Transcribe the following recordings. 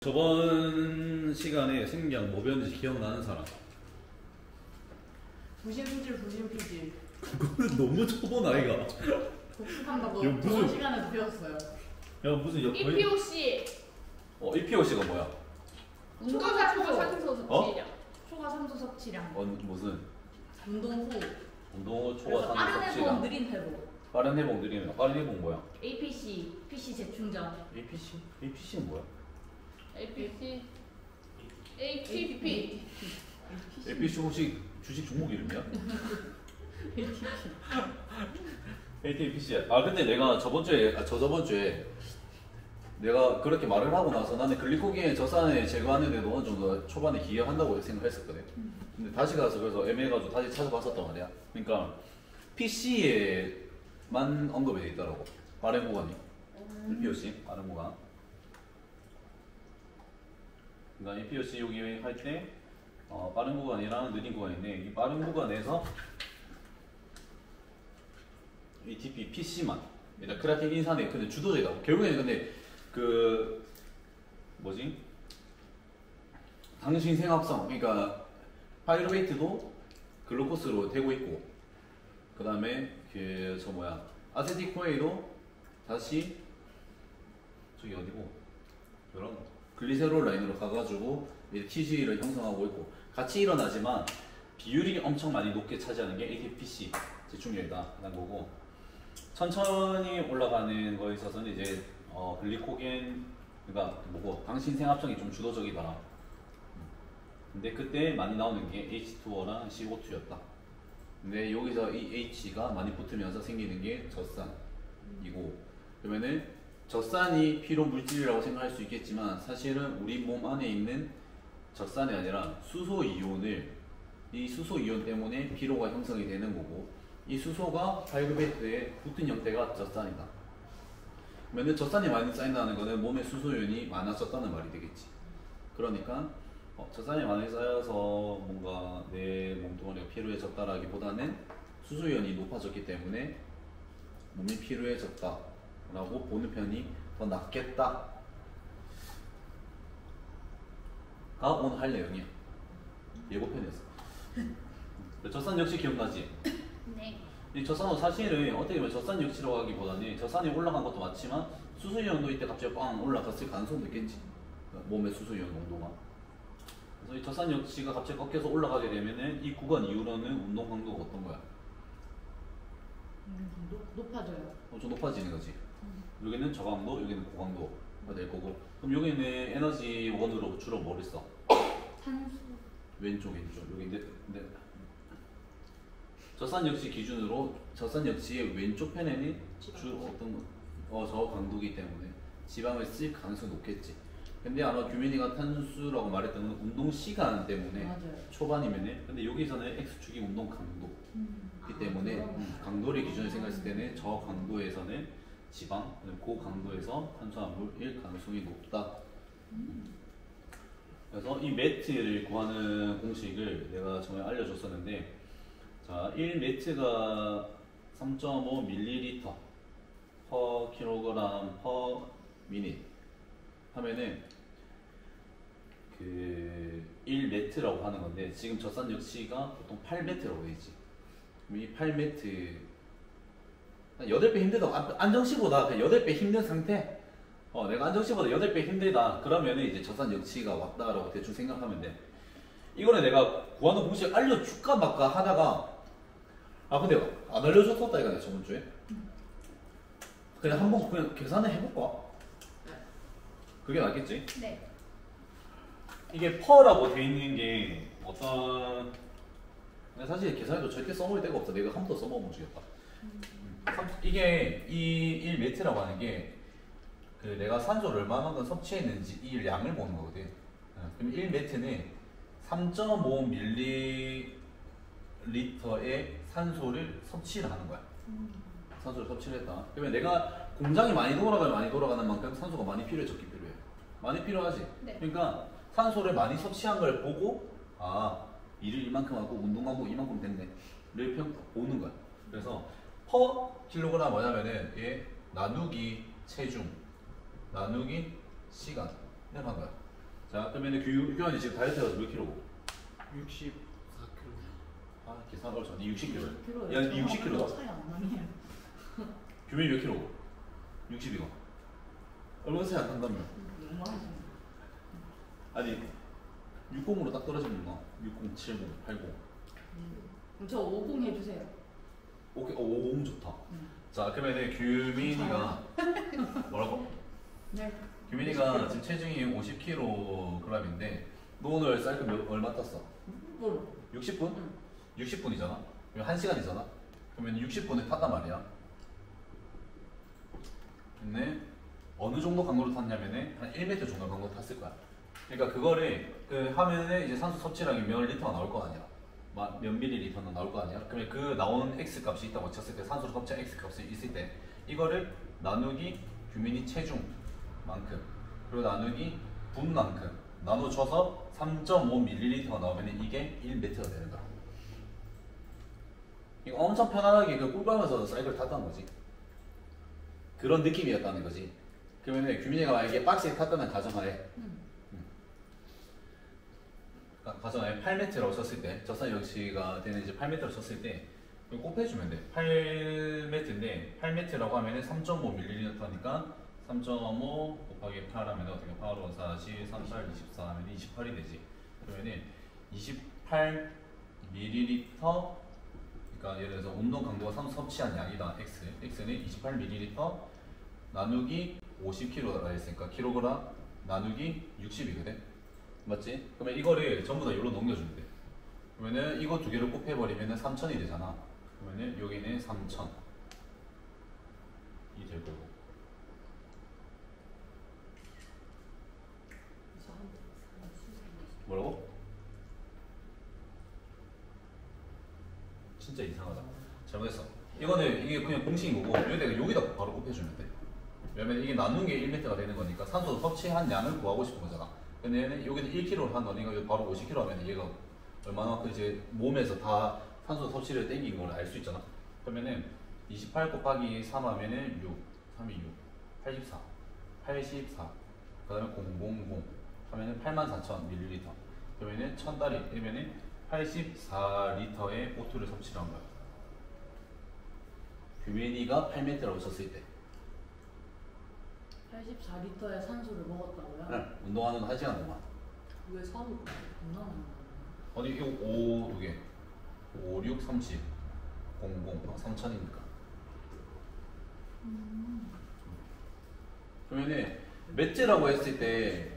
저번 시간에 생략 뭐 배웠는지 기억나는 사람? 부신수질, 부신피질. 그거는 너무 초보 나이가. 복습한다고 이거 무슨- 저번 시간에도 배웠어요. 야 무슨 거의 EPOC EPOC가 뭐야? 초과 초과 산소 어? 섭취량. 초과 산소 섭취량. 무슨 운동 후. 운동 후 초과 그래서 빠른 산소 회복, 섭취량. 느린 회복. 빠른 회복 느리면 빠른 회복 뭐야? APC, PC 재충전. APC는 뭐야? APC ATP APC 혹시 주식 종목 이름이야? ATPC야. 아 근데 내가 저저번 주에 내가 그렇게 말을 하고 나서 나는 글리코겐 저산을 제거하는 데도 어느 정도 초반에 기여한다고 생각했었거든. 근데 다시 가서 그래서 애매해가지고 다시 찾아봤었단 말이야. 그러니까 PC에만 언급이 돼 있더라고. 발행 구간이. EPOC 발행 구간. 그러니까 EPOC 여기 할 때 빠른 구간이랑 느린 구간인데 이 빠른 구간에서 ATP, PC만 일단 크레아틴 인산에 근데 주도적이다. 결국에는 근데 그 뭐지? 당신 생합성 그러니까 파이루베이트도 글루코스로 되고 있고 그 다음에 저 뭐야 아세틱코에도 다시 저기 어디고 이런 글리세롤 라인으로 가가지고 TG를 형성하고 있고 같이 일어나지만 비율이 엄청 많이 높게 차지하는 게 ATPC 재충혈이다라는 거고 천천히 올라가는 거에 있어서는 이제 글리코겐 그러니까 뭐고 당신 생합성이 좀 주도적이다. 근데 그때 많이 나오는 게 H2O랑 CO2였다. 근데 여기서 이 H가 많이 붙으면서 생기는 게 젖산이고 그러면은 젖산이 피로 물질이라고 생각할 수 있겠지만 사실은 우리 몸 안에 있는 젖산이 아니라 수소 이온을 이 수소 이온 때문에 피로가 형성이 되는 거고 이 수소가 파이루베이트에 붙은 형태가 젖산이다. 그러면 젖산이 많이 쌓인다는 것은 몸에 수소 이온이 많아졌다는 말이 되겠지. 그러니까 젖산이 많이 쌓여서 뭔가 내 몸뚱아리가 피로해졌다라기보다는 수소 이온이 높아졌기 때문에 몸이 피로해졌다라고 보는 편이 더 낫겠다. 가 오늘 할 내용이야. 예고편이었어. 젖산 역시 기억나지? 네. 이 젖산은 사실은 어떻게 보면 젖산 역시라고 하기보다는 젖산이 올라간 것도 맞지만 수소이온도 이때 갑자기 빵 올라갔을 가능성도 있겠지. 몸의 수소이온 농도가. 그래서 이 젖산 역시가 갑자기 꺾여서 올라가게 되면은 이 구간 이후로는 운동 강도가 어떤 거야? 높아져요. 좀 높아지는 거지. 여기는 저강도, 여기는 고강도가 될 거고. 그럼 여기는 에너지 원으로 주로 뭘 써? 탄수. 왼쪽. 여기인데, 젖산 역시 기준으로 젖산 역시의 왼쪽 편에는 어떤 저강도기 때문에 지방을 쓸 가능성이 높겠지. 근데 아마 규민이가 탄수라고 말했던 건 운동 시간 때문에 맞아요. 초반이면은 근데 여기서는 X축이 운동 강도이기 때문에 강도를 기준으로 생각했을 때는 저 강도에서는 지방, 고강도에서 탄수화물일 가능성이 높다. 그래서 이 매트를 구하는 공식을 내가 전에 알려줬었는데 자, 1매트가 3.5ml per kg per minute 하면은 그 1매트라고 하는 건데 지금 젖산 역시가 보통 8매트라고 되어있지. 이 8매트 8배 힘들다. 안정시보다 그냥 8배 힘든 상태. 내가 안정시보다 8배 힘들다. 그러면은 이제 젖산 역시가 왔다라고 대충 생각하면 돼. 이거는 내가 구하는 공식 알려줄까 말까 하다가 근데 안 알려줬었다 이거 내가 저번 주에. 그냥 한번 그냥 계산을 해볼까? 그게 낫겠지? 네. 이게 퍼라고 돼 있는 게 어떤 사실 계산해도 절대 써먹을 데가 없어. 내가 한 번도 써먹어본 적이 없다. 이게 이 1매트라고 하는 게 그 내가 산소를 얼마만큼 섭취했는지 이 양을 보는 거거든. 그럼 1매트는 3.5ml의 산소를 섭취를 하는 거야. 산소를 섭취를 했다. 그러면 내가 공장이 많이 돌아가는 만큼 산소가 많이 필요해졌기 필요해. 많이 필요하지. 네. 그러니까 산소를 많이 섭취한 걸 보고 일을 이만큼 하고 운동 강도 이만큼 됐네를 보는 거야. 그래서 퍼 킬로그램 뭐냐면은 얘 나누기 체중 나누기 시간 이렇게 한 거야. 자, 그러면 규현이 지금 다이어트가 몇 킬로고? 64kg. 아, 계산 어렵죠. 니 60kg. 60kg. 야, 니 60kg 다. 차이 안 나네. 규민이 몇 킬로고? 60이고. 얼마 차이 안 난다며? 너무 하시네. 아니, 60으로 딱 떨어지는 거. 60, 70, 80. 그럼 저 50 해주세요. 오케이, 50 좋다. 음. 자, 그러면 규민이가 뭐라고? 네. 규민이가 지금 체중이 50kg인데 너 오늘 사이클 얼마 땄어? 몰라. 60분? 응. 60분이잖아? 그러면 1시간이잖아? 그러면 60분에 탔단 말이야. 근데 어느 정도 강도로 탔냐면은 한 1m 정도 강도 탔을 거야. 그러니까 그거를 하면은 이제 산소 섭취량이 몇 리터가 나올 거 아니야. 몇 밀리리터는 나올 거 아니야. 그러면 그 나오는 X 값이 있다고 쳤을 때 산소를 섭취한 X 값이 있을 때 이거를 나누기 규민이 체중만큼 그리고 나누기 분만큼 나눠줘서 3.5ml가 나오면 이게 1m가 되는 거야. 이거 엄청 편안하게 꿀밤에서 사이클 탔다는 거지. 그런 느낌이었다는 거지. 그러면 규민이가 만약에 박스에 탔다는 가정하에 가정하에 8m라고 쳤을 때 저산 역시가 되는 이제 8m라고 쳤을 때 이거 곱해주면 돼. 8m인데 8m라고 하면은 3.5ml니까 3.5 곱하기 8 하면 어떻게 8, 5, 4, 10, 3, 8, 24 하면 28이 되지. 그러면은 28ml 그러니까 예를 들어서 운동 강도가 산소 섭취한 양이다. X는 28ml 나누기 50kg라 했으니까 킬로그램 나누기 60이거든. 맞지? 그러면 이거를 전부 다 여기로 넘겨주면 돼. 그러면은 이거 두 개를 곱해버리면은 3000이 되잖아. 그러면은 여기는 3000이 될 거고. 뭐라고? 진짜 이상하다. 잘못했어. 이거는 이게 그냥 공식인 거고 여기다 바로 곱해주면 돼. 왜냐면 이게 나눈 게 1m가 되는 거니까 산소 섭취한 양을 구하고 싶은 거잖아. 근데 얘는 여기는 1kg를 한 거니까 여기 바로 50kg 하면 얘가 얼마나 이제 몸에서 다 산소 섭취를 땡긴 걸 알 수 있잖아. 그러면은 28 곱하기 3 하면은 6, 3이 6, 84, 84. 그 다음에 000 하면은 84,000ml. 그러면은 1000달이 되면은 84리터의 O2를 섭취를 한 거야. 규민이가 8m라고 쳤을 때. 84리터의 산소를 먹었다고요? 네. 운동하는 1시간 동안. 왜 3? 건강한 거. 아니 이거 5 이게 5, 6, 30, 00, 3000이니까. 그러면은 매트라고 했을 때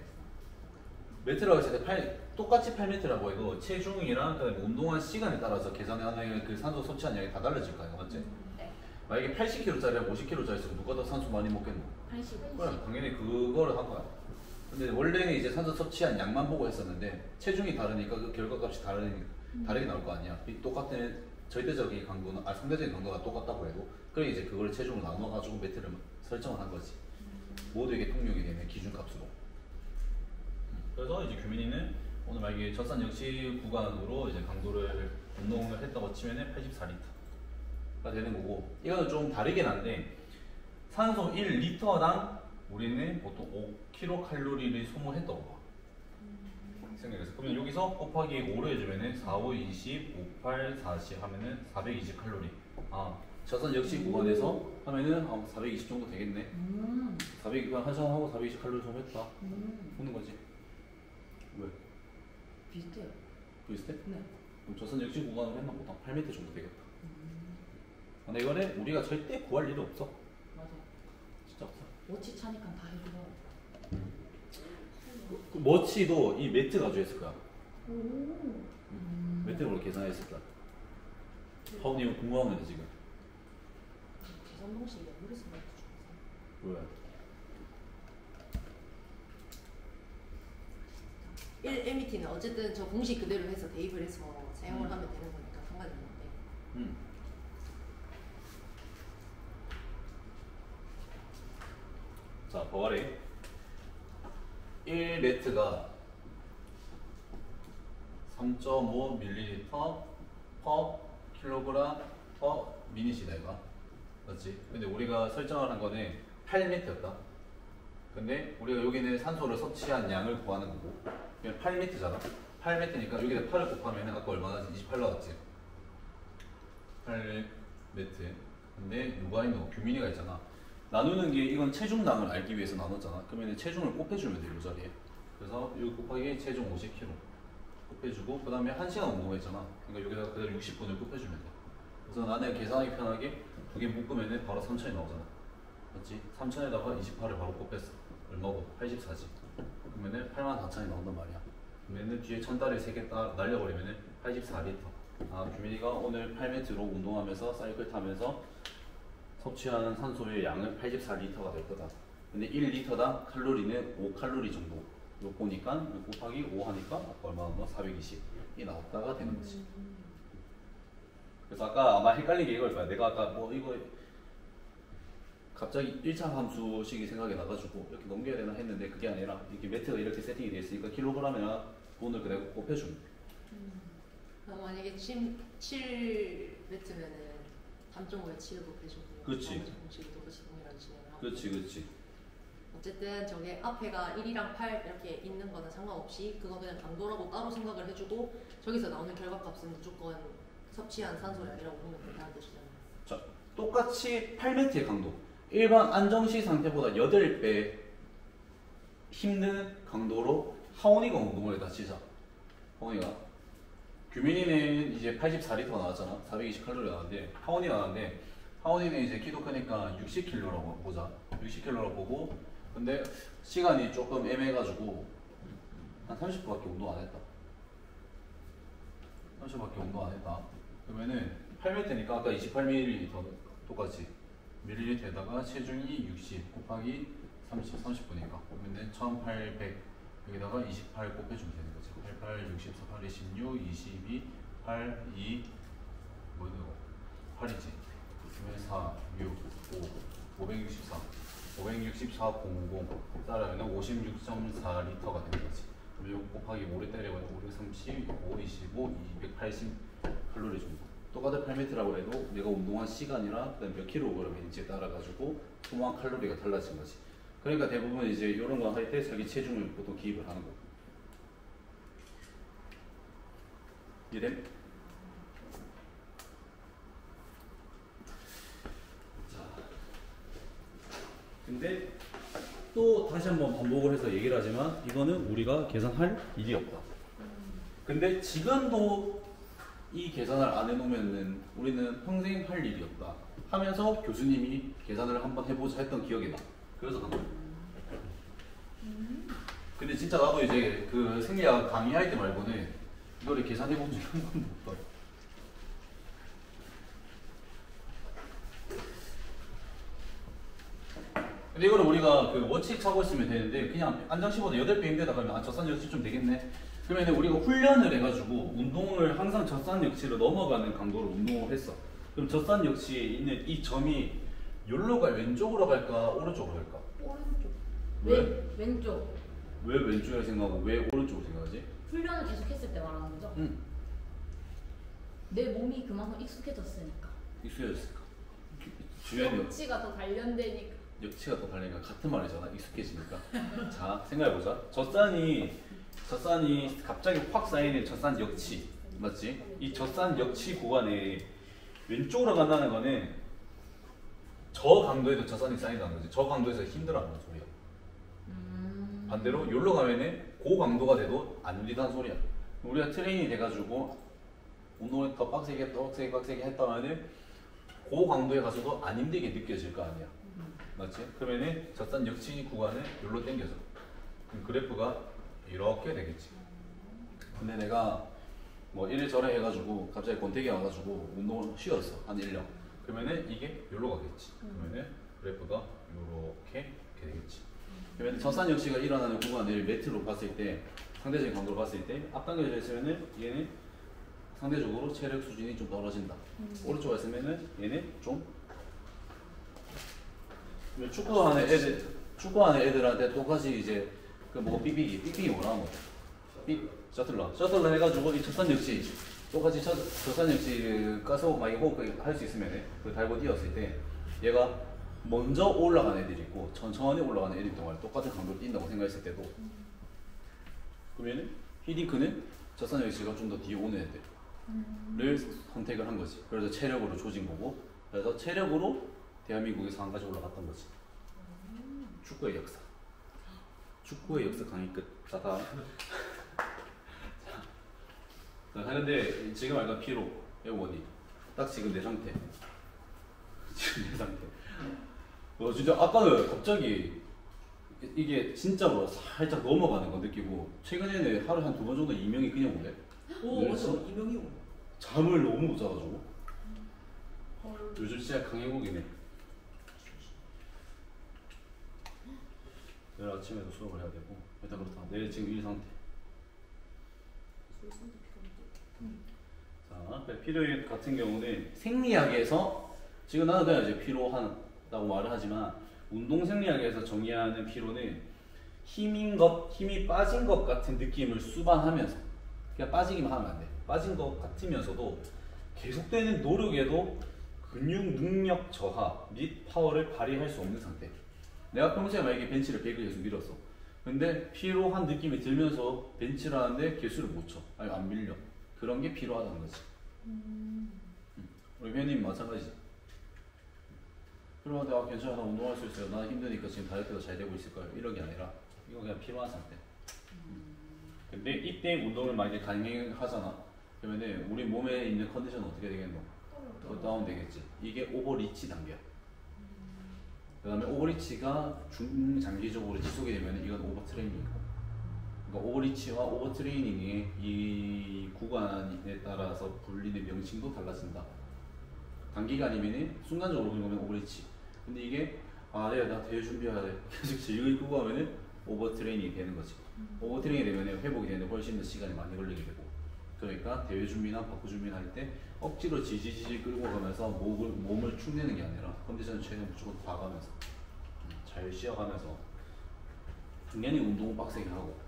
똑같이 8m라고 해도 체중이랑 그다음에 운동한 시간에 따라서 계산하는 그 산소 섭취한 양이 다 달라질 거야, 맞지? 네. 만약에 80kg짜리랑 50kg짜리 있으면 누가 더 산소 많이 먹겠노? 80. 그래, 당연히 그거를 한 거야. 근데 원래는 이제 산소 섭취한 양만 보고 했었는데 체중이 다르니까 그 결과값이 다르게 나올 거 아니야. 똑같은 절대적인 강도는 상대적인 강도가 똑같다고 해도 그래 이제 그걸 체중으로 나눠가지고 매트를 설정을 한 거지. 모두에게 통용이 되는 기준값으로. 그래서 이제 규민이는 오늘 만약에 젖산 역시 구간으로 이제 강도를 운동을 했다고 치면은 84리터가 되는 거고 이거는 좀 다르긴 한데 산소 1리터당 우리는 보통 5kcal를 소모했다고 봐. 생각해서 그러면 여기서 곱하기 5로 해주면은 4, 5, 20, 5, 8, 40 하면은 420칼로리. 아, 젖산 역시 구간에서 하면은 420 정도 되겠네. 400, 한 시간 하고 420칼로리 소모했다. 보는 거지. 왜? 비슷해요. 비슷해? 네. 그럼 젖산 역시 구간으로 했나 보다. 8m 정도 되겠다. 근데 이거는 우리가 절대 구할 일이 없어. 맞아. 진짜 없어. 워치 차니까 다 해줘요. 그 머치도 이 매트 가져했을 거야. 오. 매트로 계산했을 거야. 하우님 궁금하면 돼 지금. 계산 방식이 모르겠어. 왜? 1mt는 어쨌든 저 공식 그대로 해서 대입을 해서 사용을 하면 되는 거니까 상관이 없는데. 자, 버가리 1매트가 3.5ml per 킬로그램 per 미닛이다 이거. 맞지? 근데 우리가 설정을 한 거는 8m였다. 근데 우리가 여기는 산소를 섭취한 양을 구하는 거고, 그냥 8m잖아. 8m니까 여기다 8을 곱하면 아까 얼마 나지? 28 나왔지? 8m. 근데 누가 있노? 규민이가 있잖아. 나누는 게 이건 체중량을 알기 위해서 나눴잖아. 그러면 체중을 곱해주면 돼, 이 자리에. 그래서 여기 곱하기 체중 50kg 곱해주고, 그 다음에 1시간 운동했잖아. 그러니까 여기다가 그대로 60분을 곱해주면 돼. 그래서 나는 계산하기 편하게 두 개 묶으면 바로 3,000이 나오잖아. 맞지? 3,000에다가 28을 바로 곱했어. 얼마고? 84지. 그러면은 84,000이 나온단 말이야. 그러면은 뒤에 1,000달을 3개 날려버리면은 84리터. 아, 규민이가 오늘 8m로 운동하면서 사이클 타면서 섭취하는 산소의 양은 84리터가 될 거다. 근데 1리터당 칼로리는 5칼로리 정도. 이거 보니까 곱하기 5 하니까 아까 얼마 나왔나? 420이 나왔다가 되는 거지. 그래서 아까 아마 헷갈리게 이걸 거야. 내가 아까 뭐 이거 갑자기 1차 함수식이 생각이 나가지고 이렇게 넘겨야 되나 했는데 그게 아니라 이렇게 매트가 이렇게 세팅이 되어 있으니까 킬로그램이나 돈을 그대로 곱해주면 돼. 그럼 만약에 7매트면은 3.5에 7을 곱해주고 그치. 나머지 공식이 똑같이 동일한 진행을 하고. 그렇지. 어쨌든 저게 앞에가 1이랑 8 이렇게 있는 거는 상관없이 그거 그냥 강도라고 따로 생각을 해주고 저기서 나오는 결과값은 무조건 섭취한 산소량이라고 보면 된다는 뜻이잖아요. 자, 똑같이 8m의 강도. 일반 안정시 상태보다 8배 힘든 강도로 하원이가 운동을 다 치자. 하원이가. 규민이는 이제 84리터 나왔잖아. 420칼로리 나왔는데 하원이가 나왔는데 하원이는 이제 키도 크니까 60kg라고 보자. 60kg라고 보고 근데 시간이 조금 애매해가지고 한 30분밖에 운동 안 했다. 30분밖에 운동 안 했다. 그러면은 8m니까 아까 28ml 똑같이 밀리리터에다가 체중이 60 곱하기 30분이니까 그러면 1800 여기다가 28 곱해주면 되는 거지. 88, 64, 8, 16, 22, 8, 2 뭐는 8이지. 그러면 4, 6, 5, 564 564, 00 따라하면 56.4리터가 되는 거지. 그럼 이거 곱하기 5를 때려봐야 530, 525, 280 칼로리 정도. 똑같은 8m라고 해도 내가 운동한 시간이랑 그다음 몇 킬로그램인지에 따라가지고 소모한 칼로리가 달라진 거지. 그러니까 대부분 이제 이런 거 할 때 자기 체중을 보통 기입을 하는 거고. 이래? 자, 근데 또 다시 한번 반복을 해서 얘기를 하지만 이거는 우리가 계산할 일이 없다. 근데 지금도 이 계산을 안 해놓으면은 우리는 평생 할 일이 없다 하면서 교수님이 계산을 한번 해보자 했던 기억이 나. 그래서 한 거야. 근데 진짜 나도 이제 그 생리학 강의할 때 말고는 이거를 계산해본 적이 한 번도 없다. 근데 이거를 우리가 그 원칙 차고 있으면 되는데 그냥 안정시보다 8배 힘들다 그러면 아 젖산 역시 좀 되겠네. 그러면 우리가 훈련을 해가지고 운동을 항상 젖산 역치로 넘어가는 강도로 운동을 했어. 그럼 젖산 역치에 있는 이 점이 여기로 가 왼쪽으로 갈까 오른쪽으로 갈까? 오른쪽. 왜? 왼쪽. 왜 왼쪽이라 생각하고 왜 오른쪽으로 생각하지? 훈련을 계속했을 때 말하는 거죠? 응. 내 몸이 그만큼 익숙해졌으니까. 익숙해졌을까? 주변이 역치가 더 단련되니까. 역치가 더 다르니까 같은 말이잖아. 익숙해지니까. 자, 생각해보자. 젖산이 갑자기 확 쌓이는 젖산 역치 맞지? 이 젖산 역치 구간에 왼쪽으로 간다는 거는 저 강도에서 젖산이 쌓인다는 거지. 저 강도에서 힘들어하는 소리야. 반대로 여기로 가면은 고강도가 돼도 안 힘들다는 소리야. 우리가 트레이닝 돼가지고 운동을 더 빡세게 했다면은 고강도에 가서도 안 힘들게 느껴질 거 아니야. 맞지? 그러면은 젖산 역치 구간을 여기로 당겨줘. 그럼 그래프가 이렇게 되겠지. 근데 내가 뭐 이래저래 해가지고 갑자기 권태기가 와가지고 운동을 쉬었어. 한 1년. 그러면은 이게 여기로 가겠지. 그러면은 그래프가 이렇게 되겠지. 그러면 젖산 역치가 일어나는 구간을 매트로 봤을 때 상대적인 강도로 봤을 때 앞당겨져 있으면은 얘는 상대적으로 체력 수준이 좀 떨어진다. 오른쪽에 있으면은 얘는 좀 축구하는 애들한테 똑같이 이제 그 뭐 삑삑이 뭐라 뭐 셔틀러 해가지고 이 젖산 역치 똑같이 젖산 역치 가서 만약에 호흡 할 수 있으면 그 달고 뛰었을 때 얘가 먼저 올라가는 애들이 있고 천천히 올라가는 애들 동안 똑같은 강도로 뛴다고 생각했을 때도 그러면 히딩크는 저산여기 씨가 좀 더 뒤에 오는 애들을 선택을 한 거지. 그래서 체력으로 조진 거고 그래서 체력으로 대한민국에서 한 가지 올라갔던 거지. 축구의 역사. 축구의 역사 강의 끝. 자다. 근데 지금 약간 피로 애원이 딱 지금 내 상태. 지금 내 상태. 진짜 아까는 갑자기 이게 진짜로 살짝 넘어가는 거 느끼고 최근에는 하루에 한 2번 정도 이명이 그냥 오네. 오 맞아 이명이 오. 잠을 너무 못 자가지고 요즘 진짜 강해곡이네. 내일 아침에도 수업을 해야 되고 일단 그렇다. 내일 지금 이 상태. 자, 필요 같은 경우는 생리학에서 지금 나는 그냥 이제 피로하다고 말을 하지만 운동 생리학에서 정의하는 피로는 힘이 빠진 것 같은 느낌을 수반하면서 그냥 빠지기만 하면 안 돼. 빠진 것 같으면서도 계속되는 노력에도 근육 능력 저하 및 파워를 발휘할 수 없는 상태. 내가 평소에 만약에 벤치를 100을 계속 밀었어. 근데 피로한 느낌이 들면서 벤치를 하는데 개수를 못 쳐. 아니 안 밀려. 그런 게 피로하다는 거지. 우리 회원님 마찬가지지. 그러면 아 괜찮아 나 운동할 수 있어요. 나 힘드니까 지금 다이어트가 잘 되고 있을 거예요. 이런 게 아니라 이건 그냥 피로한 상태. 근데 이때 운동을 만약에 강행하잖아. 그러면은 우리 몸에 있는 컨디션은 어떻게 되겠노? 더 다운되겠지. 이게 오버리치 단계야. 그 다음에 오버리치가 중장기적으로 지속이 되면 이건 오버트레이닝이고, 그러니까 오버리치와 오버트레이닝의 이 구간에 따라서 불리는 명칭도 달라진다. 단기간이면 순간적으로 그러면 오버리치. 근데 이게 아 내가 나 대회 준비해야 돼 계속 즐거이 끄고 하면은 오버트레이닝이 되는 거지. 오버트레이닝이 되면 회복이 되는데 훨씬 더 시간이 많이 걸리게 되고, 그러니까 대회 준비나 바꾸 준비를 할 때 억지로 지지지지 끌고 가면서 몸을 축내는 게 아니라 컨디션 최대한 무조건 봐가면서 잘 쉬어가면서 당연히 운동은 빡세게 하고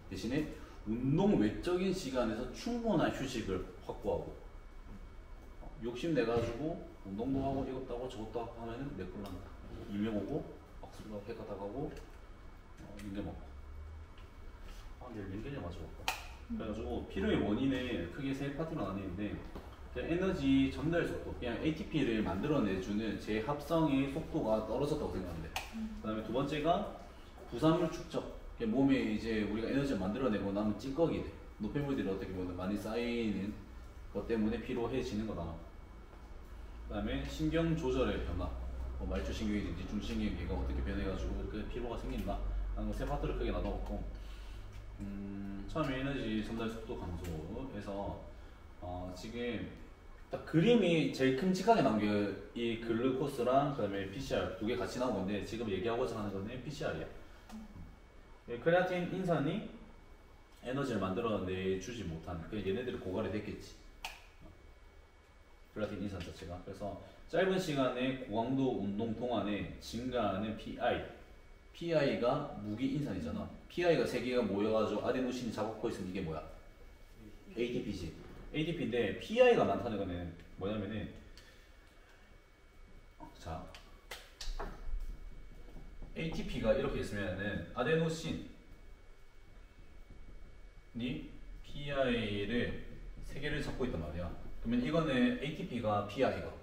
대신에 운동 외적인 시간에서 충분한 휴식을 확보하고 욕심내가지고 운동도 하고 이것도 하고 저것도 하고 하면은 내꼴 난다. 이명 오고 박수가 해가 다가고 민경 먹고 내일 민경이 맞아 먹고. 그래가지고 피로의 원인을 크게 세 파트로 나뉘는데 에너지 전달 속도, 그냥 ATP를 만들어내주는 재합성의 속도가 떨어졌다고 생각하면 돼. 그 다음에 두 번째가 부산물 축적, 몸에 이제 우리가 에너지를 만들어내고 나면 찌꺼기 돼. 노폐물들이 어떻게 보면 많이 쌓이는 것 때문에 피로해지는 거다. 그 다음에 신경 조절의 변화, 말초신경이든지 중신경의 개가 어떻게 변해가지고 그 피로가 생긴다 라는 거 세 파트를 크게 나눠봤고, 처음에 에너지 전달 속도 감소에서 지금 딱 그림이 제일 큼직하게 나온 게 이 글루코스랑 그다음에 PCR 두 개 같이 나온 건데 지금 얘기하고자 하는 거는 PCR이야. 크레아틴 인산이 에너지를 만들어내 주지 못한, 그 얘네들이 고갈이 됐겠지. 크레아틴 인산 자체가. 그래서 짧은 시간에 고강도 운동 동안에 증가하는 PI가 무기 인산이잖아. PI가 세 개가 모여가지고 아데노신이 잡고 있으면 이게 뭐야? ATP지. ATP인데 PI가 많다는 거는 뭐냐면은 자 ATP가 이렇게 있으면은 아데노신이 PI를 세 개를 잡고 있단 말이야. 그러면 이거는 ATP가 PI가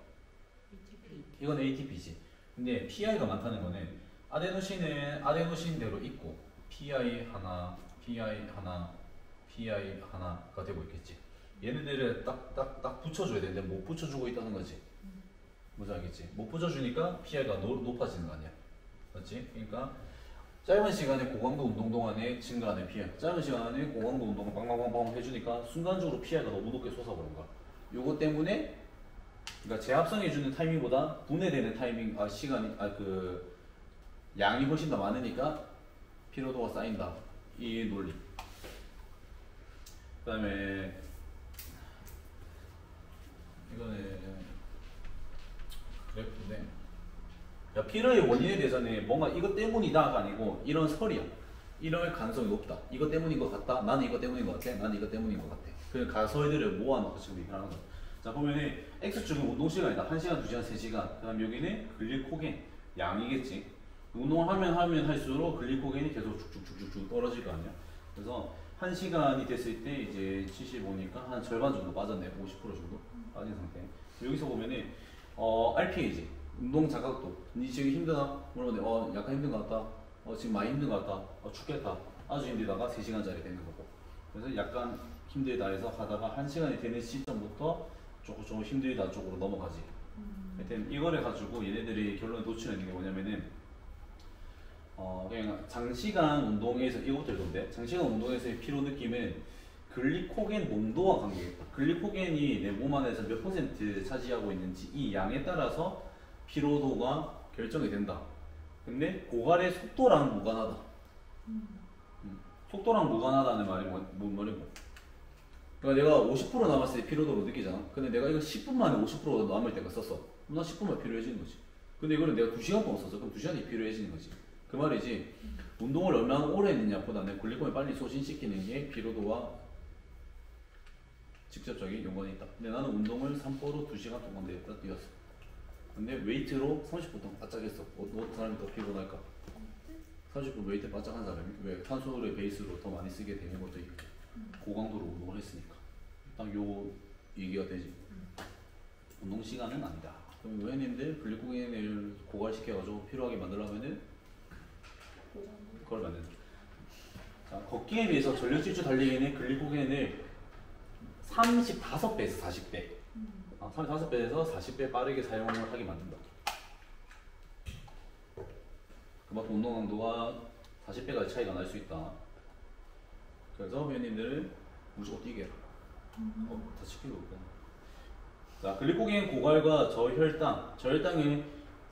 이건 ATP지. 근데 PI가 많다는 거는 아데노신은 아데노신대로 있고 PI 하나, PI 하나, PI 하나가 되고 있겠지. 얘네들을 딱 붙여줘야 되는데 못 붙여주고 있다는 거지. 뭔지 알겠지? 못 붙여주니까 PI가 높아지는 거 아니야. 맞지? 그러니까 짧은 시간에 고강도 운동 동안에 증가하는 PI, 짧은 시간에 고강도 운동을 빵빵빵빵 해주니까 순간적으로 PI가 너무 높게 솟아버린 거야. 요거 때문에 그러니까 재합성해주는 타이밍보다 분해되는 타이밍, 그 양이 훨씬 더 많으니까 피로도가 쌓인다. 이 논리. 그 다음에 이거는 그래프인데, 야, 피로의 원인에 대해서는 뭔가 이것 때문이다가 아니고 이런 설이야. 이럴 가능성이 높다. 이것 때문인 것 같다. 나는 이것 때문인 것 같아. 나는 이것 때문인 것 같아. 그 가설들을 모아놓고 지금 얘기를 하는 거야. 자, 보면은 X축은 운동 시간이다. 1시간, 2시간, 3시간. 그 다음 여기는 글리코겐. 양이겠지. 운동을 하면 할수록 글리코겐이 계속 쭉쭉쭉쭉 떨어질 거 아니야. 그래서 1시간이 됐을 때 이제 75니까 한 절반 정도 빠졌네. 50% 정도 빠진 상태. 여기서 보면은 RPA지. 운동 자각도. 니 지금 힘드나? 물어보는데 약간 힘든 것 같다. 지금 많이 힘든 것 같다. 죽겠다. 아주 힘들다가 3시간짜리 되는 거고. 그래서 약간 힘들다 해서 하다가 1시간이 되는 시점부터 조금 힘들다 쪽으로 넘어가지. 하여튼 이거를 가지고 얘네들이 결론을 도출하는 게 뭐냐면은 그냥 장시간 운동에서 이것도 이건데 장시간 운동에서의 피로 느낌은 글리코겐 농도와 관계있다. 글리코겐이 내 몸 안에서 몇 % 차지하고 있는지 이 양에 따라서 피로도가 결정이 된다. 근데 고갈의 속도랑 무관하다. 속도랑 무관하다는 말이 뭐냐고. 그러니까 내가 50% 남았을 때 피로도로 느끼잖아. 근데 내가 이거 10분 만에 50% 남을 때가 썼어. 나 10분만 필요해지는 거지. 근데 이거는 내가 2시간 동안 썼어. 그럼 2시간이 필요해지는 거지. 그 말이지. 운동을 얼마나 오래 했느냐 보다는 글리코겐을 빨리 소진시키는 게 피로도와 직접적인 연관이 있다. 근데 나는 운동을 3포로 2시간 동안 내가 뛰었어. 근데 웨이트로 30분 동안 바짝 했어. 어떤 사람이 더 피곤할까? 30분 웨이트 바짝 한 사람이 왜 탄수를 베이스로 더 많이 쓰게 되는 것도 있고 고강도로 운동을 했으니까 딱 요 얘기가 되지. 운동 시간은 아니다. 그럼 회원님들 글리코겐을 고갈시켜가지고 필요하게 만들려면은 그걸 만든다. 자, 걷기에 비해서 전력 질주 달리기는 글리코겐을 35배에서 40배 35배에서 40배 빠르게 사용을 하게 만든다. 그만큼 운동 강도가 40배까지 차이가 날 수 있다. 그래서 회원님들은 무조건 뛰게 해라. 다 시키고 있구나. 자, 글리코겐 고갈과 저혈당은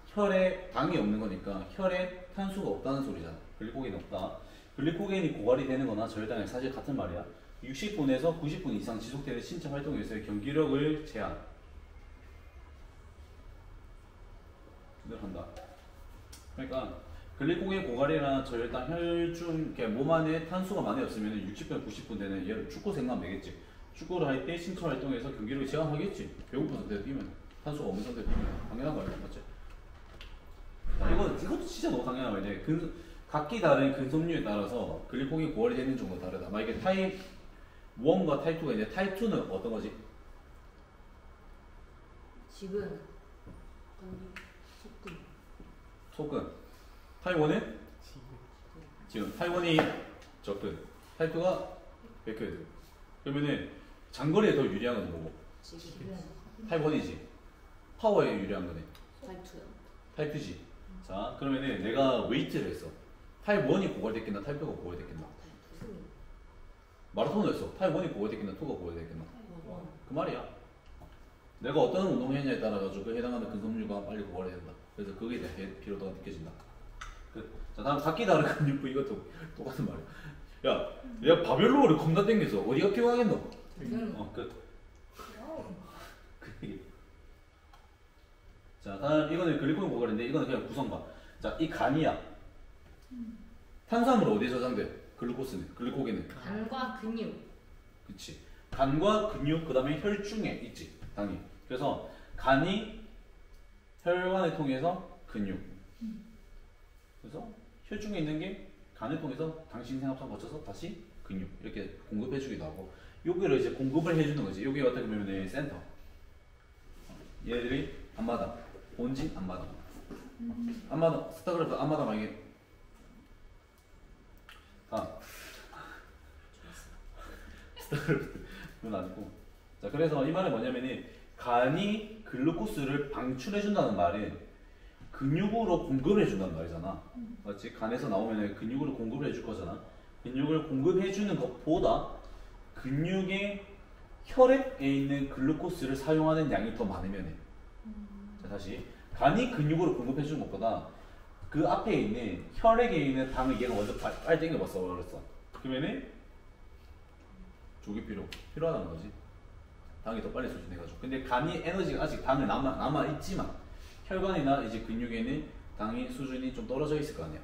혈에 당이 없는 거니까 혈에 탄수가 없다는 소리잖아. 글리코겐이 없다. 글리코겐이 고갈이 되는 거나 저혈당이 사실 같은 말이야. 60분에서 90분 이상 지속되는 신체 활동에서의 경기력을 제한을 한다. 그러니까 글리코겐 고갈이나 저혈당, 혈중, 몸 안에 탄수가 많이 없으면 60분, 90분 되는 예를 축구 생각하면 되겠지. 축구를 할 때 신체 활동에서 경기력을 제한하겠지. 배고픈 상태에 뛰면 탄수가 없는 상태에 뛰면 당연한 거 아니야, 맞지? 이것도 진짜 너무 당연한 말이야. 각기 다른 근섬유에 따라서 글리코겐 고갈이 되는 정도가 다르다. 만약에 타입 1과 타입 2가 있는데 타입 2는 어떤 거지? 지금 속근. 타입 1은? 지금. 타입 1이 접근. 타입 2가 백헤드. 그러면은 장거리에 더 유리한 건 뭐고? 지금 타입 1이지. 파워에 유리한 거네. 타입 2요. 타입 2지. 자, 그러면은 내가 웨이트를 했어. 타입 1이 고갈됐겠나? 타입 2가 고갈됐겠나? 타입 2. 마라톤을 했어. 타입 1이 고갈됐겠나? 2가 고갈됐겠나? 타입 그 말이야. 내가 어떤 운동을 했냐에 따라 가지고 그 해당하는 근섬유가 빨리 고갈이 된다. 그래서 거기에 대해 피로도가 느껴진다. 자, 다음 각기 다른 근육 부위 이것도 똑같은 말이야. 야, 내가 바벨로우를 겁나 땡겨서 어디가 피곤하겠노? 끝. 그 얘기. 자, 다음 이거는 글리코겐 고갈인데 이거는 그냥 구성과. 자, 이 간이야. 탄수화물 어디에 저장돼? 글루코스는, 글리코겐은. 간과 근육. 그치. 간과 근육, 그 다음에 혈중에 있지, 당이. 그래서 간이 혈관을 통해서 근육. 그래서 혈중에 있는 게 간을 통해서 당신생합선 거쳐서 다시 근육. 이렇게 공급해주기도 하고. 여기를 이제 공급을 해주는 거지. 여기 어떻게 보면 센터. 얘들이 앞마당. 본진, 앞마당. 앞마당, 스타그래프 앞마당 만약에. 다음. 스타그래프는 아니고. 자, 그래서 이 말은 뭐냐면은 간이 글루코스를 방출해준다는 말은 근육으로 공급을 해준다는 말이잖아. 맞지? 간에서 나오면 근육으로 공급을 해줄 거잖아. 근육을 공급해주는 것보다 근육의 혈액에 있는 글루코스를 사용하는 양이 더 많으면 해. 자, 다시. 간이 근육으로 공급해주는 것보다 그 앞에 있는 혈액에 있는 당을 얘가 먼저 빨리 땡겨봤어. 그랬어. 그러면은 조기 필요하다는 거지. 당이 더 빨리 소진해가지고. 근데 간이 에너지가 아직 당을 남아있지만 혈관이나 이제 근육에는 당의 수준이 좀 떨어져 있을 거 아니야.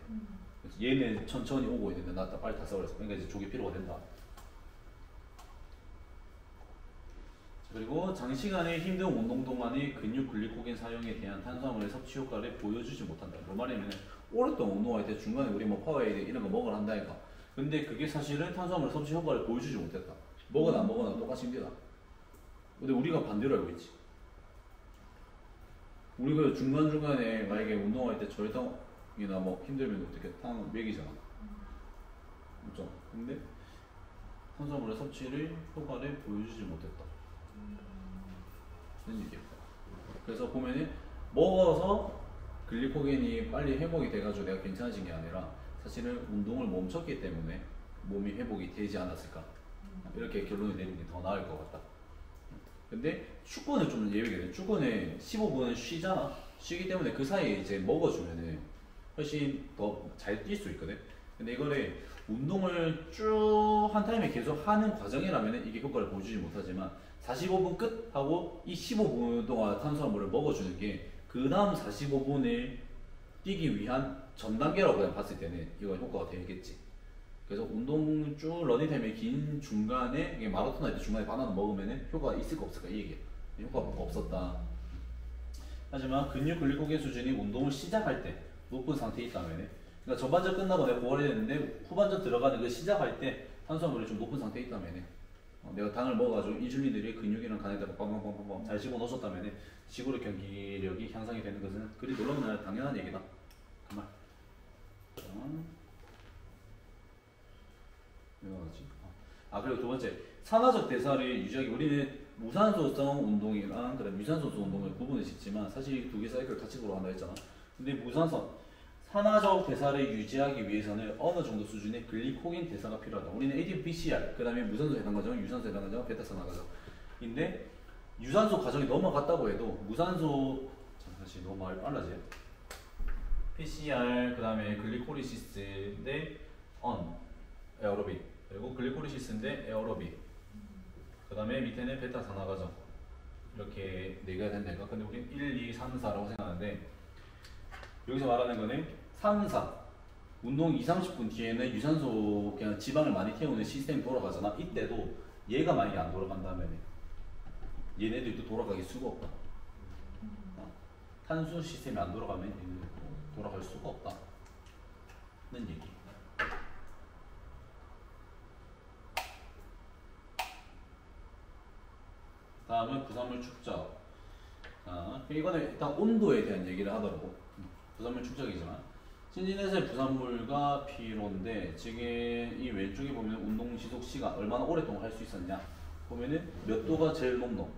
얘는 천천히 오고 있는데 나 빨리 다 써버렸어. 그러니까 이제 조기 필요가 된다. 자, 그리고 장시간의 힘든 운동 동안의 근육 글리코겐 사용에 대한 탄수화물의 섭취 효과를 보여주지 못한다. 뭐 말이냐면 오랫동안 운동할 때 중간에 우리 뭐 파워에이드 이런 거 먹으라 한다니까. 근데 그게 사실은 탄수화물 섭취 효과를 보여주지 못했다. 먹어나 안 먹어나 똑같이 힘들다. 근데 우리가 반대로 알고 있지. 우리가 중간중간에 만약에 운동할 때 저혈당이나 뭐 힘들면 어떻게 탄 먹이잖아. 그렇죠? 근데 탄수화물의 섭취를 효과를 보여주지 못했다. 그런 얘기입니다. 그래서 보면은 먹어서 글리코겐이 빨리 회복이 돼가지고 내가 괜찮아진 게 아니라 사실은 운동을 멈췄기 때문에 몸이 회복이 되지 않았을까. 이렇게 결론을 내리는 게 더 나을 것 같다. 근데 축구는 좀 예외거든. 축구는 15분은 쉬잖아. 쉬기 때문에 그 사이에 이제 먹어주면은 훨씬 더 잘 뛸 수 있거든. 근데 이거를 운동을 쭉 한 타임에 계속 하는 과정이라면 이게 효과를 보여주지 못하지만 45분 끝 하고 이 15분 동안 탄수화물을 먹어주는 게 그 다음 45분을 뛰기 위한 전 단계라고 그냥 봤을 때는 이거 효과가 되겠지. 그래서 운동 쭉 러닝 타임의 긴 중간에 이게 마라톤 할 때 중간에 바나나 먹으면은 효과가 있을까 없을까 이 얘기야. 효과가 없었다. 하지만 근육 글리코겐 수준이 운동을 시작할 때 높은 상태에 있다면, 그러니까 전반전 끝나고 내가 고갈이 됐는데 후반전 들어가는 그 시작할 때 탄수화물이 좀 높은 상태에 있다면, 내가 당을 먹어가지고 인슐린들이 근육이랑 간에다가 빵빵빵빵 잘 집어넣었다면 지구력 경기력이 향상이 되는 것은 그리 놀라운 당연한 얘기다. 그 말. 뭐지? 그리고 두 번째, 산화적 대사를 유지하기. 우리는 무산소성 운동이랑 그다음 유산소성 운동을 구분을 짓지만 사실 두 개 사이클 같이 돌아간다 했잖아. 근데 산화적 대사를 유지하기 위해서는 어느 정도 수준의 글리코겐 대사가 필요하다. 우리는 ADP-PCR, 그 다음에 무산소 해당 과정, 유산소 해당 과정, 베타산화 과정인데 유산소 과정이 넘어갔다고 해도 무산소, 사실 너무 말이 빨라지. PCR, 그 다음에 글리코리시스인데 에어로빅, 그리고 글리코리시스인데 에어로빅, 그 다음에 밑에는 베타산화 과정, 이렇게 네 개가 된다니까. 근데 우리는 1, 2, 3, 4라고 생각하는데 여기서 말하는 거는 3, 4 운동 2, 30분 뒤에는 유산소 그냥 지방을 많이 태우는 시스템이 돌아가잖아. 이때도 얘가 만약에 안 돌아간다면 얘네들도 돌아가기 수가 없다. 탄수 시스템이 안 돌아가면 얘네들도 돌아갈 수가 없다는 얘기. 다음은 부산물 축적. 이거는 일단 온도에 대한 얘기를 하더라고. 부산물 축적이지만 신진대사의 부산물과 피로인데 지금 이 왼쪽에 보면 운동 지속 시간 얼마나 오랫동안 할 수 있었냐 보면은 몇 도가 제일 높노?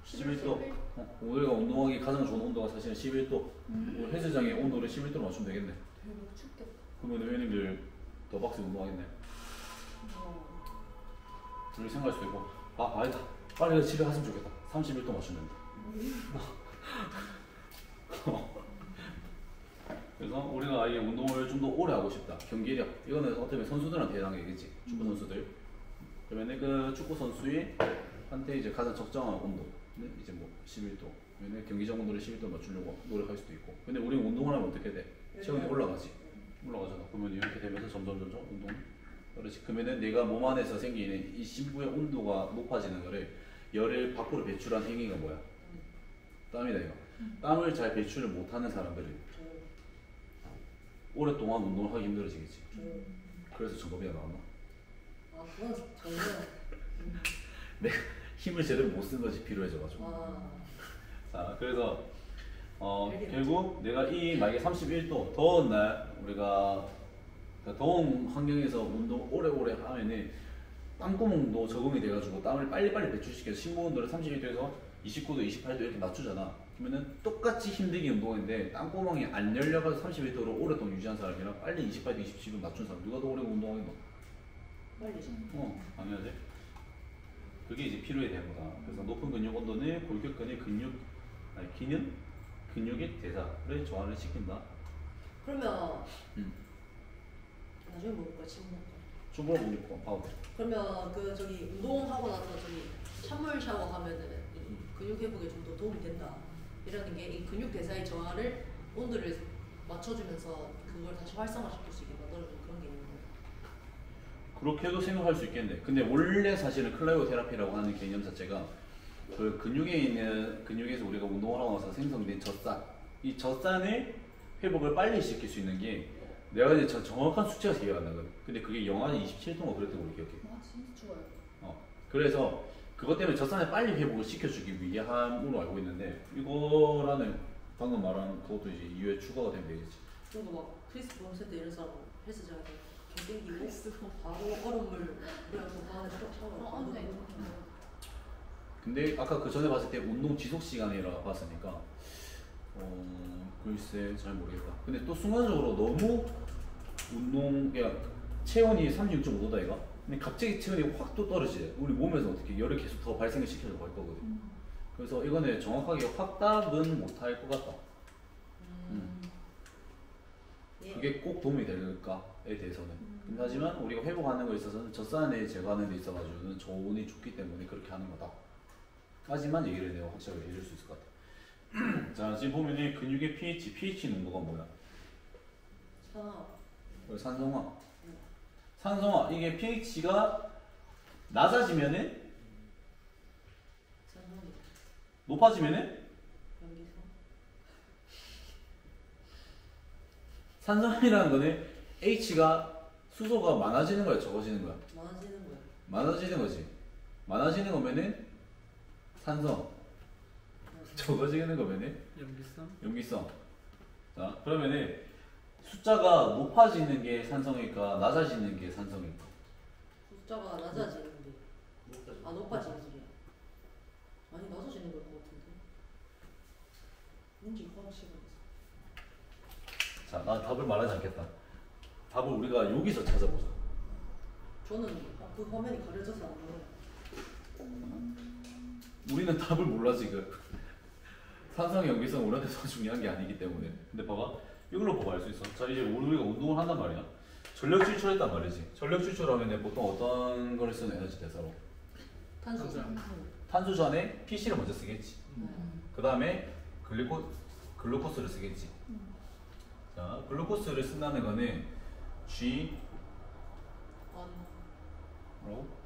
11도. 우리가 운동하기 가장 좋은 온도가 사실은 11도. 헬스장의 온도를 11도로 맞추면 되겠네. 대박 춥겠다. 그러면 회원님들 더 빡세 운동하겠네. 그렇게 생각할 수도 있고, 아니다. 빨리 집에 갔으면 좋겠다. 31도 맞추면 된다. 그래서 우리가 아예 운동을 좀 더 오래 하고 싶다. 경기력. 이거는 어떻게 보면 선수들한테 해당되겠지. 축구 선수들. 그러면 그 축구 선수의 한테 이제 가장 적정한 온도는 이제 뭐 11도. 그러면 경기장 온도를 11도 맞추려고 노력할 수도 있고. 근데 우리 운동을 하면 어떻게 돼? 체온이 올라가지. 올라가잖아. 그러면 이렇게 되면서 점점 운동. 그렇지. 그러면은 내가 몸 안에서 생기는 이 심부의 온도가 높아지는 거를 열을 밖으로 배출한 행위가 뭐야? 땀이다 이거. 땀을 잘 배출을 못하는 사람들은 오랫동안 운동을 하기 힘들어지겠지. 그래서 정법이가 나왔나? 그건 정말. 내가 힘을 제대로 못 쓴 것이 필요해져가지고. 자, 그래서 결국 내가 만약에 31도 더운 날 우리가 더운 환경에서 운동 오래오래 하면은 땀구멍도 적응이 돼가지고 땀을 빨리빨리 배출시켜서 심부 온도를 31도에서 29도, 28도 이렇게 낮추잖아. 그러면은 똑같이 힘들게 운동했는데 땀구멍이 안 열려가지고 31도로 오랫동안 유지한 사람이랑 빨리 28도, 27도 낮춘 사람 누가 더 오래 운동하겠노? 빨리지. 당연하지. 그게 이제 필요에 대한 거다. 그래서 높은 근육 온도는 골격근의 근육의 대사를 저하를 시킨다. 그러면 나중에 먹을 거야, 지금 먹을 거야. 충분히 먹을 거 봐도 돼. 그러면 저기 운동하고 나서 저기 찬물 샤워하면은 이 근육 회복에 좀 더 도움이 된다. 이라는 게 이 근육 대사의 저하를 온도를 맞춰주면서 그걸 다시 활성화시킬 수 있게 만들어주는 그런 게 있는 거예요. 그렇게도 생각할 수 있겠네. 근데 원래 사실은 클라이오테라피라고 하는 개념 자체가 그 근육에서 우리가 운동을 하고 나서 생성된 젖산, 이 젖산을 회복을 빨리 시킬 수 있는 게 내가 이제 정확한 수치가 기억이 안 나거든. 근데 그게 영하 27도인가 그랬던 걸로 기억해. 와 진짜 좋아요. 그래서 그것 때문에 젖산을 빨리 회복을 시켜주기 위함으로 알고 있는데 이거라는 방금 말한 그것도 이제 이후에 추가가 되면 되겠지. 그리고 막 크리스 봄세트 이런 사람 헬스장에서 개 땡기고 바로 얼음물 그래서 그 안에 샤워 안 돼. 근데 아까 그 전에 봤을 때 운동 지속 시간이라 봤으니까 글쎄 잘 모르겠다. 근데 또 순간적으로 너무 체온이 36.5도다 이가. 근데 갑자기 체온이 확 또 떨어지지. 우리 몸에서 어떻게 열을 계속 더 발생을 시켜주고 할 거거든. 그래서 이거는 정확하게 확답은 못할 것 같다. 예. 그게 꼭 도움이 될까에 대해서는. 근데 하지만 우리가 회복하는 거에 있어서는 젖산을 제거하는 데 있어가지고는 조언이 좋기 때문에 그렇게 하는 거다. 까지만 얘기를 내가 확실하게 해줄 수 있을 것 같아. 자, 지금 보면은 근육의 pH 농도가 뭐야? 산성화. 산성화. 이게 pH가 낮아지면은 높아지면은 산성이라는 거는 H가 수소가 많아지는 거야, 적어지는 거야? 많아지는 거야. 많아지는 거지. 많아지는 거면은 산성. 적어지는 거면은 염기성. 염기성. 자, 그러면은 숫자가 높아지는 게 산성일까, 낮아지는 게 산성일까? 숫자가 낮아지는데 높아지는 소리야. 아니 낮아지는 걸 것 같은데. 뭔지 화학 시간에서. 자, 나 답을 말하지 않겠다. 답을 우리가 여기서 찾아보자. 저는 그 화면이 가려져서 안 보여요. 우리는 답을 몰라 지금. 산성, 염기성 우리한테 더 중요한 게 아니기 때문에. 근데 봐봐, 이걸로 보고 알 수 있어. 자, 이제 우리가 운동을 한단 말이야. 전력 질출했단 말이지. 전력 질출하면 보통 어떤 걸 쓰는 에너지 대사로? 탄소. 탄소 전에 PC를 먼저 쓰겠지. 그 다음에 글루코스를 쓰겠지. 자, 글루코스를 쓴다는 거는 G 뭐라고?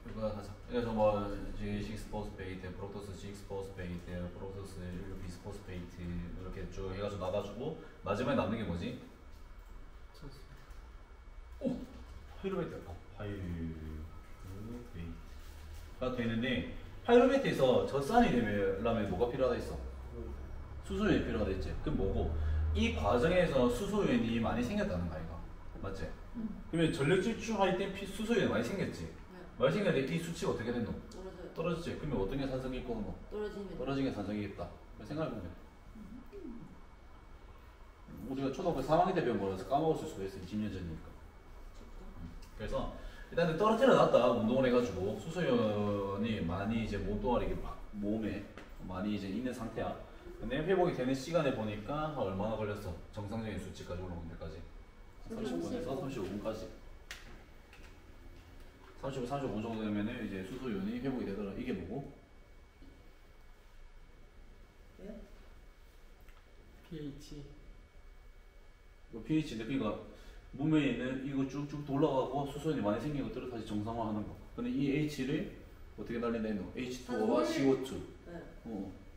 이거 하자. 그래서 뭐 G6포스페이트, 프록토스 6포스페이트, 프록토스 1비스포스페이트 이렇게 쭉 해가지고 나가지고 마지막에 남는 게 뭐지? 오! 파이루베이트. 파이루베이트가 되는데 파이루베이트에서 젖산이 되려면 뭐가 필요하다 했어? 수소연이 필요하다 했지. 그럼 뭐고? 이 과정에서 수소연이 많이 생겼다는 거 아이가? 맞지? 그러면 전력 질출할 때 수소연이 많이 생겼지? 많이 생겼는데 이 수치가 어떻게 됐노? 떨어졌지? 그러면 어떤 게 산성이 있고 뭐? 떨어진 게 산성이겠다. 생각해보면 우리가 초등학교 3학년 때 배운 거라서 까먹었을 수도 있어. 20년 전이니까. 그래서 일단은 떨어뜨려 놨다. 운동을 해가지고 수소연이 많이 이제 몸뚱아리 몸에 많이 이제 있는 상태야. 근데 회복이 되는 시간에 보니까 얼마나 걸렸어? 정상적인 수치까지 올라오는 데까지 30분에서 35분까지 35분 정도 되면은 이제 수소연이 회복이 되더라. 이게 뭐고? 네? pH. pH인데 그러니까 몸에 있는 이거 쭉쭉 돌아가고 수소연이 많이 생긴 것들을 다시 정상화하는 거. 근데 이 H를 어떻게 날린다 했노? H2O와 CO2. 네.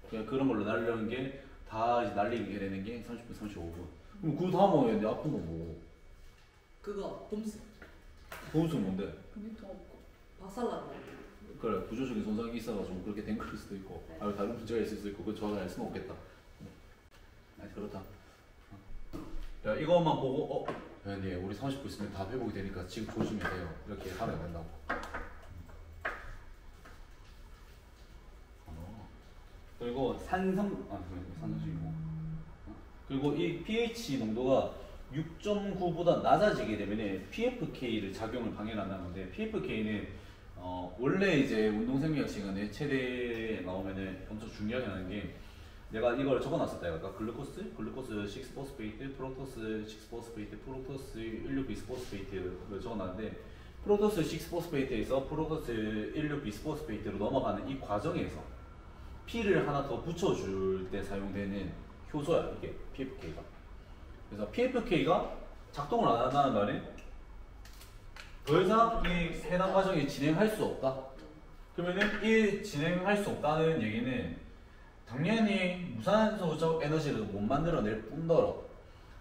그냥 그런 걸로 날리는 게 다 날리게 되는 게 30분, 35분. 그럼 그 다음에 내 아픈 거 뭐? 그거 봄스. 봄수 뭔데? 근육도 없고. 박살나고. 그래, 구조적인 손상이 있어가지고 그렇게 된 걸 수도 있고, 네. 아니면 다른 문제가 있을 수도 있고, 그거 정확히 알 수는 없겠다. 그렇다. 야, 이것만 보고, 네, 우리 30분 있으면 다 회복이 되니까 지금 조심해세요. 이렇게 하면 된다고. 그리고 산성식이고. 그리고 이 pH 농도가 6.9보다 낮아지게 되면 PFK를 작용을 방해한다는 건데, PFK는 원래 이제 운동생리학 시간에 최대에 나오면은 엄청 중요하게 하는 게, 내가 이걸 적어놨었다. 아까 글루코스 6포스페이트, 프록토스 6포스페이트, 프록토스 16비스포스페이트를 적어놨는데, 프록토스 6포스페이트에서 프록토스 16비스포스페이트로 넘어가는 이 과정에서 P를 하나 더 붙여줄 때 사용되는 효소야, 이게 PFK가. 그래서 PFK가 작동을 안 한다는 말이 더 이상 이 해당 과정이 진행할 수 없다. 그러면은 이 진행할 수 없다는 얘기는 당연히 무산소적 에너지를 못 만들어낼 뿐더러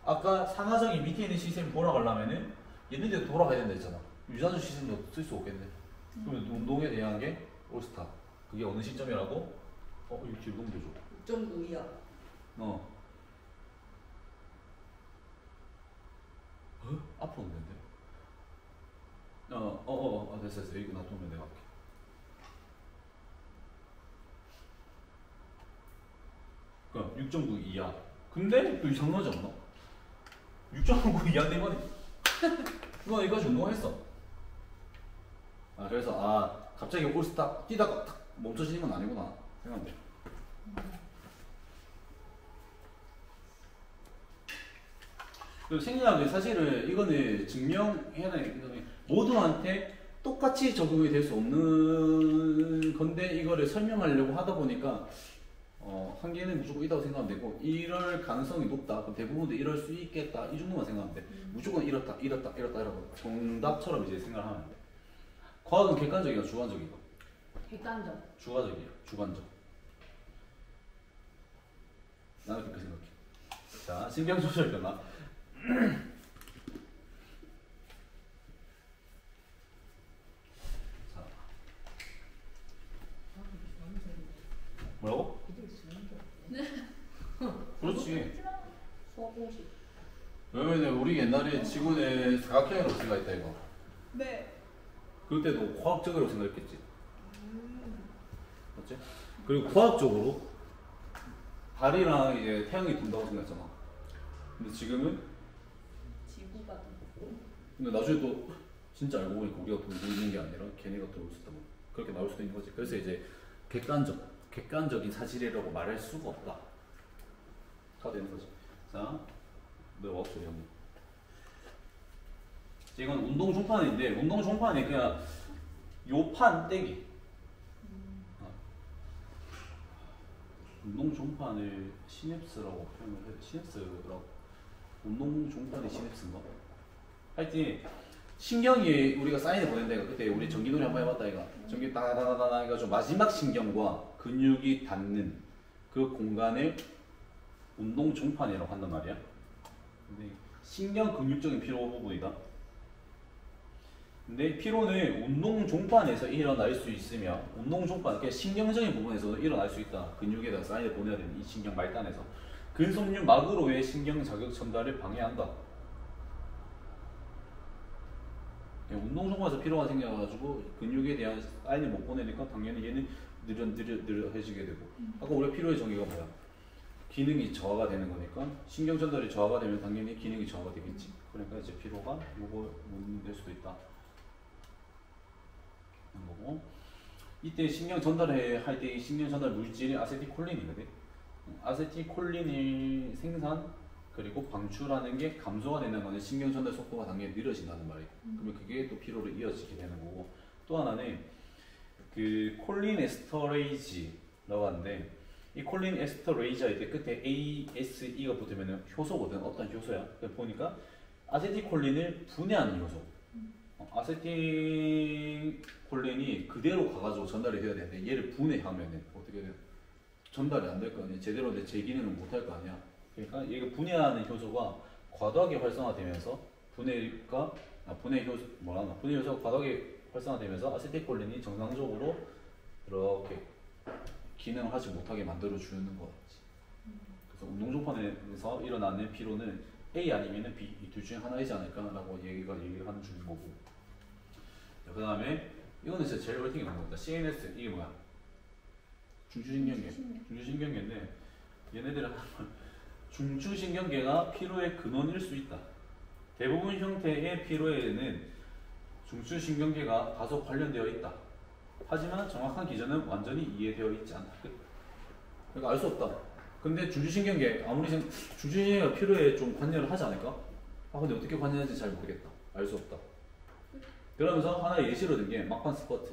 아까 상하정이 밑에 있는 시스템이 돌아가려면은 얘네들도 돌아가야 된다 했잖아. 유산소 시스템도 쓸 수 없겠네. 그러면 운동에 대한 게 올스타. 그게 어느 시점이라고? 이거 뒤로 넘겨줘. 6.9 이하. 앞으로 없는데? 됐어. 이거 놔두면 내가 할게. 그럼 6.9 이하. 근데 또 이상한 거지 않나? 6.9 이하 내 말이. 이거 이거 운동했어. 그래서 갑자기 올스타 뛰다가 탁 멈춰지는 건 아니구나 생각한대. 그리고 생리학은 사실은 이거는 증명해야 되는 모두한테 똑같이 적용이 될 수 없는 건데 이거를 설명하려고 하다 보니까 한계는 무조건 있다고 생각하면 되고 이럴 가능성이 높다. 그럼 대부분도 이럴 수 있겠다. 이 정도만 생각하면 돼. 무조건 이렇다 이라고 정답처럼 이제 생각을 하면 돼. 과학은 객관적이야, 주관적이야? 객관적. 주관적. 나는 그렇게 생각해. 자, 신경 조절 변화. 자, 뭐라고? 그렇지. 수학 공식. 왜냐면 우리 옛날에 지구는 사각형이라고 생각했다 이거. 네. 그때도 과학적으로 생각했겠지. 맞지? 그리고 과학적으로 달이랑 이제 태양이 돈다고 생각했잖아. 근데 지금은 지구가 근데 나중에 또 진짜 알고 보니까 우리가 돌고 있는 게 아니라 걔네가 돌고 있었다 뭐 그렇게 나올 수도 있는 거지. 그래서 이제 객관적인 사실이라고 말할 수가 없다. 다 되는 거지. 자, 너 없어 형. 이건 운동 종판인데 운동 종판이 그냥 요 판 떼기. 운동 종판을 시냅스라고 표현을 해. 시냅스라고. 운동 종판이 시냅스인가? 하여튼 신경이 우리가 사인을 보낸다 이거. 그때 우리 전기놀이 한번 해봤다 이거. 전기 따다다다다 해가지고 마지막 신경과 근육이 닿는 그 공간을 운동 종판이라고 한단 말이야. 근데 신경 근육적인 피로 부분이다. 근데 피로는 운동 종판에서 일어날 수 있으며 운동 종판, 그러니까 신경적인 부분에서도 일어날 수 있다. 근육에다 사인을 보내야 되는 이 신경 말단에서 근섬유 막으로의 신경 자극 전달을 방해한다. 운동 종판에서 피로가 생겨가지고 근육에 대한 사인을 못 보내니까 당연히 얘는 느려해지게 되고. 아까 우리가 피로의 정의가 뭐야? 기능이 저하가 되는 거니까 신경 전달이 저하가 되면 당연히 기능이 저하가 되겠지. 그러니까 이제 피로가 요거 될 수도 있다. 거고. 이때 신경 전달할 때 이 신경 전달 물질이 아세틸콜린이거든. 아세틸콜린을 생산 그리고 방출하는 게 감소가 되는 거는 신경 전달 속도가 당연히 느려진다는 말이고. 그러면 그게 또 피로로 이어지게 되는 거고. 또 하나는 그 콜린 에스터레이지라고 하는데 이 콜린 에스터레이지할 때 끝에 ASE가 붙으면 효소거든. 어떤 효소야? 보니까 아세틸콜린을 분해하는 효소. 아세틸콜린이 그대로 가가지고 전달이 돼야 되는데 얘를 분해하면은 어떻게 돼? 전달이 안 될 거 아니야. 제대로 제 기능을 못 할 거 아니야. 그러니까 얘가 분해하는 효소가 과도하게 활성화되면서 분해 효소가 과도하게 활성화되면서 아세틸콜린이 정상적으로 이렇게 기능을 하지 못하게 만들어 주는 거지. 그래서 운동 종판에서 일어나는 피로는 A 아니면은 B 이 둘 중에 하나이지 않을까라고 얘기를 하는 중인 거고. 그 다음에 이거는 진짜 제일 얼탱이 나온 겁니다. CNS 이게 뭐야? 중추신경계인데 얘네들은 중추신경계가 피로의 근원일 수 있다. 대부분 형태의 피로에는 중추신경계가 다소 관련되어 있다. 하지만 정확한 기전은 완전히 이해되어 있지 않다. 그러니까 알 수 없다. 근데 중추신경계 아무리 중추신경계가 피로에 좀 관여를 하지 않을까? 근데 어떻게 관여하는지 잘 모르겠다. 알 수 없다. 그러면서 하나의 예시로 든 게 막판 스쿼트.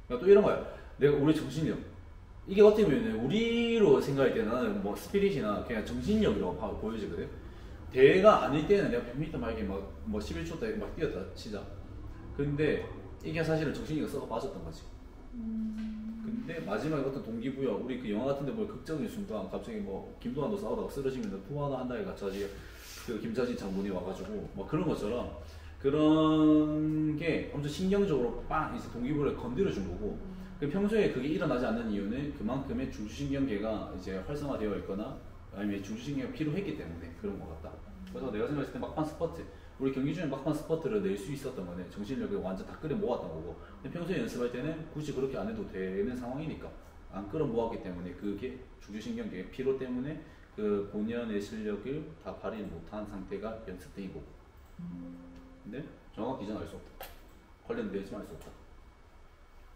또 이런 거야. 우리 정신력. 이게 어떻게 보면 우리로 생각할 때 나는 뭐 스피릿이나 그냥 정신력이라고 보여지거든. 대회가 아닐 때는 내가 100m 막 이게 뭐 11초 때 막 뛰었다 치자. 근데 이게 사실은 정신이가 썩어 빠졌던 거지. 근데 마지막에 어떤 동기부여, 우리 그 영화 같은데 보면 극적인 순간 갑자기 뭐 김도환도 싸우다가 쓰러지면 투하나 한다에 갑자기 그 김자진 장군이 와가지고 뭐 그런 것처럼 그런 게 엄청 신경적으로 빵 이제 동기부여를 건드려준 거고. 그 평소에 그게 일어나지 않는 이유는 그만큼의 중추신경계가 이제 활성화되어 있거나 아니면 중추신경이 필요했기 때문에 그런 것 같다. 그래서 내가 생각했을 때 막판 스퍼트, 우리 경기 중에 막판 스퍼트를 낼 수 있었던 거네. 정신력을 완전 다 끌어 모았던 거고. 근데 평소에 연습할 때는 굳이 그렇게 안 해도 되는 상황이니까 안 끌어 모았기 때문에 그게 중추신경계 피로 때문에 그 본연의 실력을 다 발휘 못한 상태가 연습된 거고. 근데 정확히 기전 알 수 없다. 관련되지만 알 수 없다.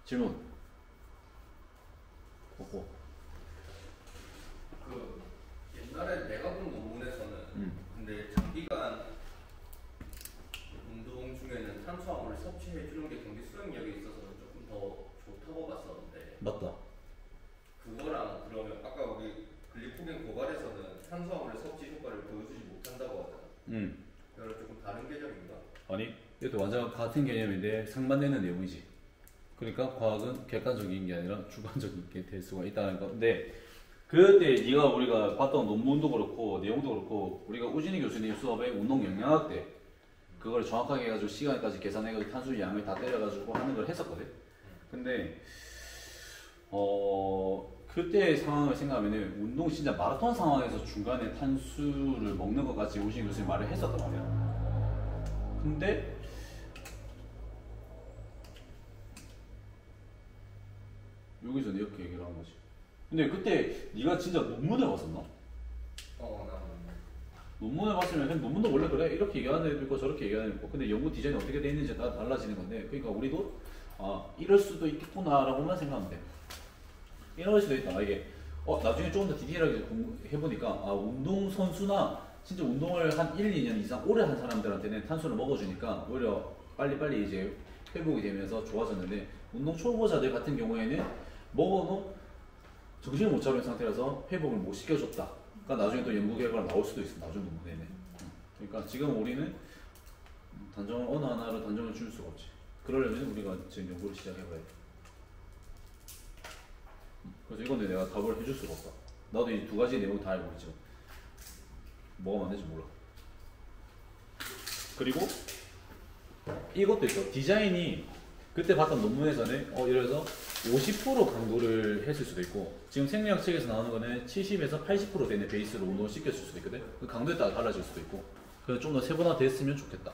질문. 없고. 그 옛날에 내가 본 논문에서는 근데 장기간 운동 중에는 탄수화물을 섭취해 주는 게 경기 수행력에 있어서는 조금 더 좋다고 봤었는데 맞다. 그거랑 그러면 아까 우리 글리코겐 고갈에서는 탄수화물의 섭취 효과를 보여주지 못한다고 하잖아. 그거랑 조금 다른 개념인가? 아니, 이것도 완전 같은 개념인데 상반되는 내용이지. 그러니까 과학은 객관적인 게 아니라 주관적인 게 될 수가 있다는 건데, 그때 네가 우리가 봤던 논문도 그렇고 내용도 그렇고 우리가 우진희 교수님 수업에 운동 영양학 때 그걸 정확하게 해가지고 시간까지 계산해가지고 탄수 양을 다 때려가지고 하는 걸 했었거든. 근데 그때 상황을 생각하면은 운동 진짜 마라톤 상황에서 중간에 탄수를 먹는 것까지 우진희 교수님 말을 했었단 말이야. 근데 여기서 이렇게 얘기를 한 거지. 근데 그때 네가 진짜 논문을 봤었나? 나 논문을 봤으면 그냥 논문도 원래 그래 이렇게 얘기하는 애도 있고 저렇게 얘기하는 애도 있고 근데 연구 디자인이 어떻게 돼 있는지 다 달라지는 건데 그러니까 우리도 이럴 수도 있겠구나 라고만 생각하면 돼. 이럴 수도 있다. 이게 나중에 조금 더 디테일하게 해보니까 운동선수나 진짜 운동을 한 1, 2년 이상 오래 한 사람들한테는 탄수를 먹어주니까 오히려 빨리빨리 이제 회복이 되면서 좋아졌는데 운동 초보자들 같은 경우에는 먹어도 정신을 못 차린 상태라서 회복을 못 시켜줬다. 그러니까 나중에 또 연구 결과가 나올 수도 있어. 나중 논문에는. 그러니까 지금 우리는 단정을 어느 하나로 단정을 줄 수가 없지. 그러려면 우리가 지금 연구를 시작해봐야 돼. 그래서 이건 내가 답을 해줄 수가 없다. 나도 이 두 가지 내용 다 알고 있지만 뭐가 맞는지 몰라. 그리고 이것도 있어. 디자인이 그때 봤던 논문에서는 예를 들어서 50% 강도를 했을 수도 있고 지금 생리학 책에서 나오는 거는 70에서 80% 되는 베이스로 운동을 시켰을 수도 있거든. 그 강도에 따라 달라질 수도 있고 그래서 좀 더 세분화됐으면 좋겠다.